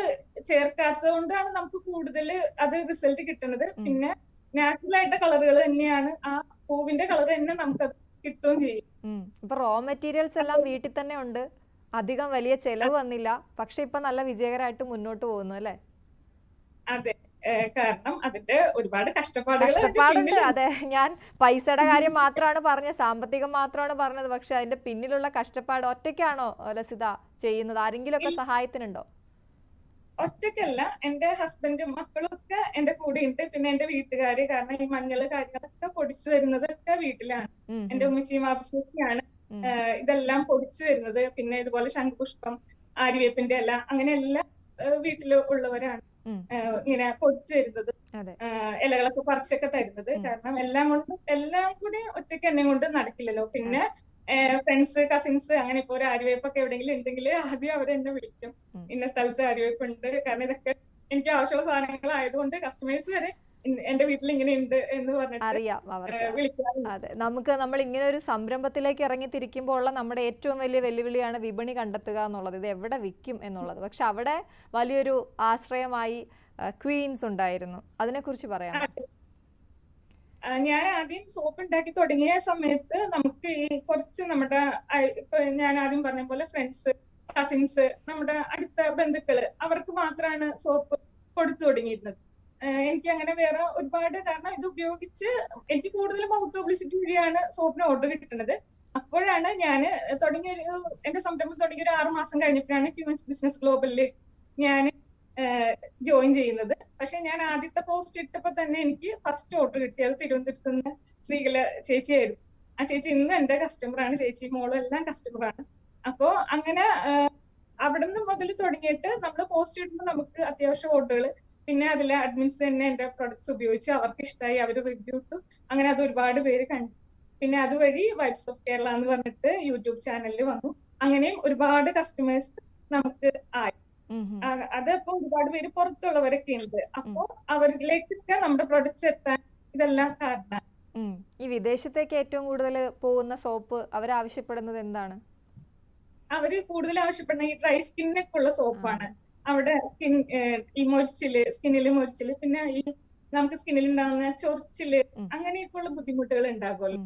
ചേർക്കാത്തത് കൊണ്ടാണ് നമുക്ക് കൂടുതൽ അത് റിസൾട്ട് കിട്ടുന്നത്. പിന്നെ നാച്ചുറൽ ആയിട്ട് കളറുകൾ തന്നെയാണ്, ആ പൂവിന്റെ കളർ തന്നെ നമുക്ക് കിട്ടുകയും ചെയ്യും. ഇപ്പൊ റോ മെറ്റീരിയൽസ് എല്ലാം വീട്ടിൽ തന്നെ ഉണ്ട്, അധികം വലിയ ചെലവ് വന്നില്ല, പക്ഷെ ഇപ്പൊ നല്ല വിജയകരമായിട്ട് മുന്നോട്ട് പോകുന്നു അല്ലെ? അതെ, കാരണം അതിന്റെ ഒരുപാട് കഷ്ടപ്പാടുണ്ട്. അതെ, ഞാൻ പൈസയുടെ കാര്യം മാത്രമാണ് പറഞ്ഞത്, സാമ്പത്തികം മാത്രമാണ് പറഞ്ഞത്. പക്ഷെ അതിന്റെ പിന്നിലുള്ള കഷ്ടപ്പാട് ഒറ്റയ്ക്കാണോ ലസിത ചെയ്യുന്നത്? ആരെങ്കിലും ഒക്കെ സഹായത്തിനുണ്ടോ? ഒറ്റയ്ക്കല്ല, എന്റെ ഹസ്ബൻഡും മക്കളും ഒക്കെ എന്റെ കൂടെ ഉണ്ട്. പിന്നെ എന്റെ വീട്ടുകാര്, കാരണം ഈ മഞ്ഞള് കാര്യങ്ങളൊക്കെ പൊടിച്ചു തരുന്നതൊക്കെ വീട്ടിലാണ്. എന്റെ ഉമ്മച്ചിയും വാപ്പച്ചിയാണ് ഇതെല്ലാം പൊടിച്ചു തരുന്നത്. പിന്നെ ഇതുപോലെ ശംഖുപുഷ്പം, ആര്യവേപ്പിന്റെ ഇല, അങ്ങനെ എല്ലാം വീട്ടില് ഉള്ളവരാണ് ഇങ്ങനെ പൊടിച്ചു തരുന്നത്. ഇലകളൊക്കെ പറിച്ചൊക്കെ തരുന്നത്. കാരണം എല്ലാം കൂടി ഒറ്റയ്ക്ക് എന്നെ കൊണ്ട് നടക്കില്ലല്ലോ. പിന്നെ ഫ്രണ്ട്സ്, കസിൻസ്, അങ്ങനെ ഇപ്പൊ ഒരു ആര്യവേപ്പൊക്കെ എവിടെയെങ്കിലും ഉണ്ടെങ്കിൽ ആദ്യം അവരെന്നെ വിളിക്കും, ഇന്ന സ്ഥലത്ത് ആര്യവേപ്പ് ഉണ്ട്. കാരണം ഇതൊക്കെ എനിക്ക് ആവശ്യമുള്ള സാധനങ്ങൾ ആയതുകൊണ്ട് കസ്റ്റമേഴ്സ് വരെ എന്റെ വീട്ടിൽ ഇങ്ങനെ ഉണ്ട് എന്ന് പറഞ്ഞിട്ട് വിളിക്കാറുണ്ട്. അതെ, നമ്മൾ ഇങ്ങനെ ഒരു സംരംഭത്തിലേക്ക് ഇറങ്ങി തിരിക്കുമ്പോൾ ഉള്ള നമ്മുടെ ഏറ്റവും വലിയ വെല്ലുവിളിയാണ് വിപണി കണ്ടെത്തുക എന്നുള്ളത്. ഇത് എവിടെ വിൽക്കും എന്നുള്ളത്. പക്ഷെ അവിടെ വലിയൊരു ആശ്രയമായി ക്വീൻസ് ഉണ്ടായിരുന്നു. അതിനെക്കുറിച്ച് പറയാം. ഞാൻ ആദ്യം സോപ്പ് ഉണ്ടാക്കി തുടങ്ങിയ സമയത്ത് നമുക്ക് ഈ കുറച്ച് നമ്മുടെ ഇപ്പൊ ഞാൻ ആദ്യം പറഞ്ഞ പോലെ ഫ്രണ്ട്സ്, കസിൻസ്, നമ്മുടെ അടുത്ത ബന്ധുക്കള്, അവർക്ക് മാത്രമാണ് സോപ്പ് കൊടുത്തു തുടങ്ങിയിരുന്നത്. എനിക്ക് അങ്ങനെ വേറെ ഒരുപാട്, കാരണം ഇത് ഉപയോഗിച്ച് എനിക്ക് കൂടുതൽ മൗത്ത് പബ്ലിസിറ്റി വഴിയാണ് സോപ്പിന് ഓർഡർ കിട്ടുന്നത്. അപ്പോഴാണ് ഞാൻ എന്റെ സംരംഭം തുടങ്ങിയ ഒരു 6 മാസം കഴിഞ്ഞപ്പോഴാണ് ക്യൂൻസ് ബിസിനസ് ഗ്ലോബലിൽ ഞാൻ ജോയിൻ ചെയ്യുന്നത്. പക്ഷെ ഞാൻ ആദ്യത്തെ പോസ്റ്റ് ഇട്ടപ്പോ തന്നെ എനിക്ക് ഫസ്റ്റ് ഓർഡർ കിട്ടിയത് തിരുവനന്തപുരത്ത് നിന്ന് ശ്രീകല ചേച്ചിയായിരുന്നു. ആ ചേച്ചി ഇന്ന് എന്റെ കസ്റ്റമറാണ്, ചേച്ചി മോളും എല്ലാം കസ്റ്റമറാണ്. അപ്പോ അങ്ങനെ അവിടുന്ന് മുതൽ തുടങ്ങിയിട്ട് നമ്മൾ പോസ്റ്റ് ഇടുമ്പോൾ നമുക്ക് അത്യാവശ്യം ഓർഡറുകൾ, പിന്നെ അതിലെ അഡ്മിൻസ് തന്നെ എന്റെ പ്രൊഡക്ട്സ് ഉപയോഗിച്ച് അവർക്ക് ഇഷ്ടമായി, അവർ റിവ്യൂ ഇട്ടു, അങ്ങനെ അത് ഒരുപാട് പേര് കണ്ടു. പിന്നെ അതുവഴി വൈബ്സ് ഓഫ് കേരള എന്ന് പറഞ്ഞിട്ട് യൂട്യൂബ് ചാനലിൽ വന്നു. അങ്ങനെയും ഒരുപാട് കസ്റ്റമേഴ്സ് നമുക്ക് ആയി. അതപ്പോ ഒരുപാട് പേര് പുറത്തുള്ളവരൊക്കെ ഉണ്ട്. അപ്പോ അവരിലേക്കൊക്കെ നമ്മുടെ പ്രൊഡക്ട്സ് എത്താൻ ഇതെല്ലാം കാരണം. ഈ വിദേശത്തേക്ക് ഏറ്റവും കൂടുതൽ പോകുന്ന സോപ്പ് അവരാവശ്യപ്പെടുന്നത് എന്താണ്? അവര് കൂടുതൽ ആവശ്യപ്പെടുന്ന ഈ ഡ്രൈ സ്കിന്നിനൊക്കെ ഉള്ള സോപ്പാണ്. അവിടെ ഈ സ്കിന്നില് മൊരിച്ചില്, പിന്നെ ഈ നമുക്ക് സ്കിന്നിൽ ഉണ്ടാകുന്ന ചൊറിച്ചില്, അങ്ങനെയൊക്കെയുള്ള ബുദ്ധിമുട്ടുകൾ ഉണ്ടാകുമല്ലോ.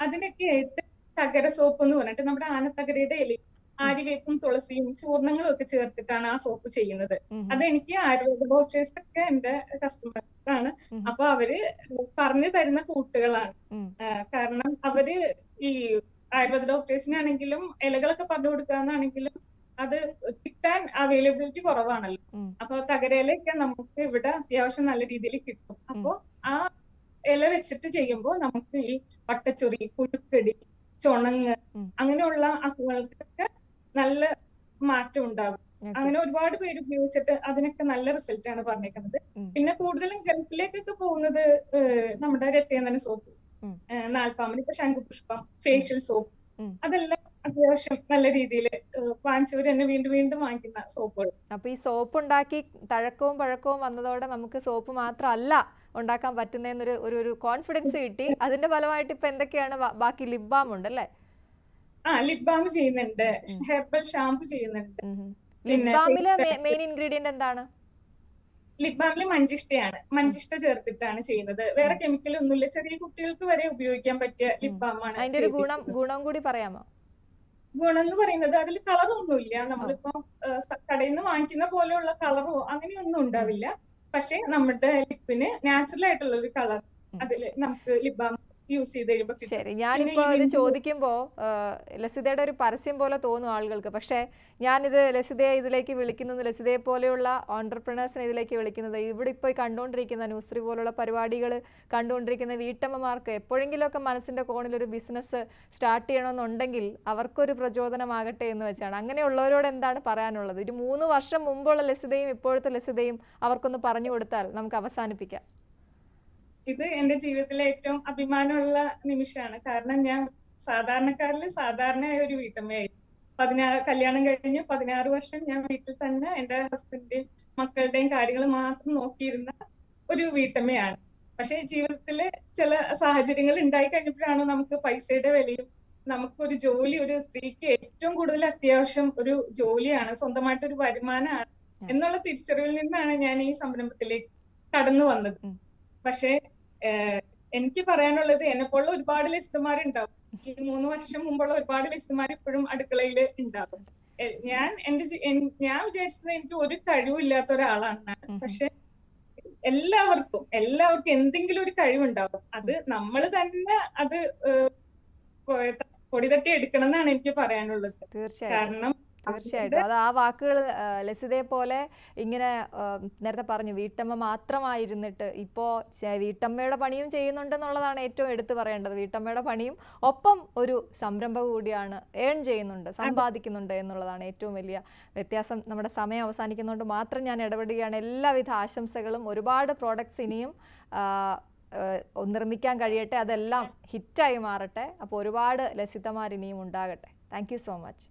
അതിനൊക്കെ ആയിട്ട് തകര സോപ്പ് എന്ന് പറഞ്ഞിട്ട് നമ്മുടെ ആനത്തകരയുടെ ഇലയും ആര്യവേപ്പും തുളസിയും ചൂർണങ്ങളും ഒക്കെ ചേർത്തിട്ടാണ് ആ സോപ്പ് ചെയ്യുന്നത്. അതെനിക്ക് ആയുർവേദ ഡോക്ടേഴ്സ് ഒക്കെ എന്റെ കസ്റ്റമേഴ്സാണ്. അപ്പൊ അവര് പറഞ്ഞു തരുന്ന കൂട്ടുകളാണ്. കാരണം അവര് ഈ ആയുർവേദ ഡോക്ടേഴ്സിനാണെങ്കിലും ഇലകളൊക്കെ പറഞ്ഞു കൊടുക്കാന്നാണെങ്കിലും അത് കിട്ടാൻ അവൈലബിലിറ്റി കുറവാണല്ലോ. അപ്പൊ തകരയിലൊക്കെ നമുക്ക് ഇവിടെ അത്യാവശ്യം നല്ല രീതിയിൽ കിട്ടും. അപ്പോ ആ ഇല വെച്ചിട്ട് ചെയ്യുമ്പോൾ നമുക്ക് ഈ വട്ടച്ചൊറി, പുഴുക്കടി, ചുണങ്ങ് അങ്ങനെയുള്ള അസുഖങ്ങൾക്കൊക്കെ നല്ല മാറ്റം ഉണ്ടാകും. അങ്ങനെ ഒരുപാട് പേര് ഉപയോഗിച്ചിട്ട് അതിനൊക്കെ നല്ല റിസൾട്ട് ആണ് പറഞ്ഞേക്കുന്നത്. പിന്നെ കൂടുതലും ഗൾഫിലേക്കൊക്കെ പോകുന്നത് നമ്മുടെ രക്തചന്ദന സോപ്പ്, നാൽപ്പാമൻ, ഇപ്പൊ ശംഖുപുഷ്പം, ഫേഷ്യൽ സോപ്പ്, അതെല്ലാം അത്യാവശ്യം നല്ല രീതിയിൽ വാങ്ങിച്ചവർ തന്നെ വീണ്ടും വീണ്ടും വാങ്ങിക്കുന്ന സോപ്പുകൾ. അപ്പൊ ഈ സോപ്പ് ഉണ്ടാക്കി തഴക്കവും പഴക്കവും വന്നതോടെ നമുക്ക് സോപ്പ് മാത്രമല്ല ഉണ്ടാക്കാൻ പറ്റുന്നൊരു ഒരു കോൺഫിഡൻസ് കിട്ടി. അതിന്റെ ഫലമായിട്ട് ഇപ്പൊ എന്തൊക്കെയാണ് ബാക്കി? ലിപ് ബാം ഉണ്ട് അല്ലേ? ലിപ് ബാം ചെയ്യുന്നുണ്ട്, ഹെർബൽ ഷാമ്പു ചെയ്യുന്നുണ്ട്. ലിപ് ബാമിലെ മെയിൻ ഇൻഗ്രീഡിയന്റ് എന്താണ്? ലിപ് ബാമില് മഞ്ചിഷ്ടയാണ്. മഞ്ചിഷ്ട ചേർത്തിട്ടാണ് ചെയ്യുന്നത്. വേറെ കെമിക്കൽ ഒന്നുമില്ല. ചെറിയ കുട്ടികൾക്ക് വരെ ഉപയോഗിക്കാൻ പറ്റിയ ലിപ് ബാമാണ്. അതിന്റെ ഒരു ഗുണം കൂടി പറയാമോ? ഗുണം എന്ന് പറയുന്നത് അതിൽ കളറൊന്നുമില്ല. നമ്മളിപ്പോ കടയിൽ നിന്ന് വാങ്ങിക്കുന്ന പോലെയുള്ള കളറോ അങ്ങനെയൊന്നും ഉണ്ടാവില്ല. പക്ഷെ നമ്മുടെ ലിപ്പിന് നാച്ചുറൽ ആയിട്ടുള്ള ഒരു കളർ അതില് നമുക്ക് ലിപ് ബാം യൂസ് ചെയ്ത് കഴിയുമ്പോൾ. ശരി, ഞാനിപ്പോ ഇത് ചോദിക്കുമ്പോ ലസിതയുടെ ഒരു പരസ്യം പോലെ തോന്നും ആളുകൾക്ക്. പക്ഷെ ഞാനിത് ലസിതയെ ഇതിലേക്ക് വിളിക്കുന്നത്, ലസിതയെ പോലെയുള്ള ഓൺടർപ്രണേഴ്സിനെ ഇതിലേക്ക് വിളിക്കുന്നത്, ഇവിടെ ഇപ്പോൾ കണ്ടുകൊണ്ടിരിക്കുന്ന ന്യൂസ്ത്രീ പോലുള്ള പരിപാടികൾ കണ്ടുകൊണ്ടിരിക്കുന്ന വീട്ടമ്മമാർക്ക് എപ്പോഴെങ്കിലുമൊക്കെ മനസ്സിന്റെ കോണിൽ ഒരു ബിസിനസ് സ്റ്റാർട്ട് ചെയ്യണമെന്നുണ്ടെങ്കിൽ അവർക്കൊരു പ്രചോദനമാകട്ടെ എന്ന് വെച്ചാണ്. അങ്ങനെയുള്ളവരോട് എന്താണ് പറയാനുള്ളത്? ഒരു 3 വർഷം മുമ്പുള്ള ലസിതയും ഇപ്പോഴത്തെ ലസിതയും അവർക്കൊന്ന് പറഞ്ഞു കൊടുത്താൽ നമുക്ക് അവസാനിപ്പിക്കാം. ഇത് എന്റെ ജീവിതത്തിലെ ഏറ്റവും അഭിമാനമുള്ള നിമിഷമാണ്. കാരണം ഞാൻ സാധാരണക്കാരിൽ സാധാരണയായ ഒരു വീട്ടമ്മയായിരുന്നു. കല്യാണം കഴിഞ്ഞ് 16 വർഷം ഞാൻ വീട്ടിൽ തന്നെ എന്റെ ഹസ്ബൻഡിന്റെയും മക്കളുടെയും കാര്യങ്ങൾ മാത്രം നോക്കിയിരുന്ന ഒരു വീട്ടമ്മയാണ്. പക്ഷെ ജീവിതത്തില് ചില സാഹചര്യങ്ങൾ ഉണ്ടായി കഴിഞ്ഞപ്പോഴാണ് നമുക്ക് പൈസയുടെ വിലയും, നമുക്കൊരു ജോലി, ഒരു സ്ത്രീക്ക് ഏറ്റവും കൂടുതൽ അത്യാവശ്യം ഒരു ജോലിയാണ്, സ്വന്തമായിട്ടൊരു വരുമാനമാണ് എന്നുള്ള തിരിച്ചറിവിൽ നിന്നാണ് ഞാൻ ഈ സംരംഭത്തിലേക്ക് കടന്നു വന്നത്. പക്ഷെ എനിക്ക് പറയാനുള്ളത്, എന്നെപ്പോലുള്ള ഒരുപാട് ലസിതമാരുണ്ടാവും. ഈ 3 വർഷം മുമ്പുള്ള ഒരുപാട് ലസിതമാർ ഇപ്പോഴും അടുക്കളയിൽ ഉണ്ടാകും. ഞാൻ വിചാരിച്ചത് എനിക്ക് ഒരു കഴിവില്ലാത്ത ഒരാളാണ്. പക്ഷെ എല്ലാവർക്കും എന്തെങ്കിലും ഒരു കഴിവുണ്ടാകും. അത് നമ്മൾ തന്നെ അത് പൊടിതട്ടി എടുക്കണം എന്നാണ് എനിക്ക് പറയാനുള്ളത്. കാരണം തീർച്ചയായിട്ടും അത് ആ വാക്കുകൾ ലസിതയെ പോലെ ഇങ്ങനെ നേരത്തെ പറഞ്ഞു വീട്ടമ്മ മാത്രമായിരുന്നിട്ട് ഇപ്പോ വീട്ടമ്മയുടെ പണിയും ചെയ്യുന്നുണ്ടെന്നുള്ളതാണ് ഏറ്റവും എടുത്തു പറയേണ്ടത്. വീട്ടമ്മയുടെ പണിയും ഒപ്പം ഒരു സംരംഭം കൂടിയാണ്, ഏൺ ചെയ്യുന്നുണ്ട്, സമ്പാദിക്കുന്നുണ്ട് എന്നുള്ളതാണ് ഏറ്റവും വലിയ വ്യത്യാസം. നമ്മുടെ സമയം അവസാനിക്കുന്നതുകൊണ്ട് മാത്രം ഞാൻ ഇടപെടുകയാണ്. എല്ലാവിധ ആശംസകളും. ഒരുപാട് പ്രോഡക്ട്സ് ഇനിയും നിർമ്മിക്കാൻ കഴിയട്ടെ, അതെല്ലാം ഹിറ്റായി മാറട്ടെ. അപ്പോൾ ഒരുപാട് ലസിതമാർ ഇനിയും ഉണ്ടാകട്ടെ. Thank you so much.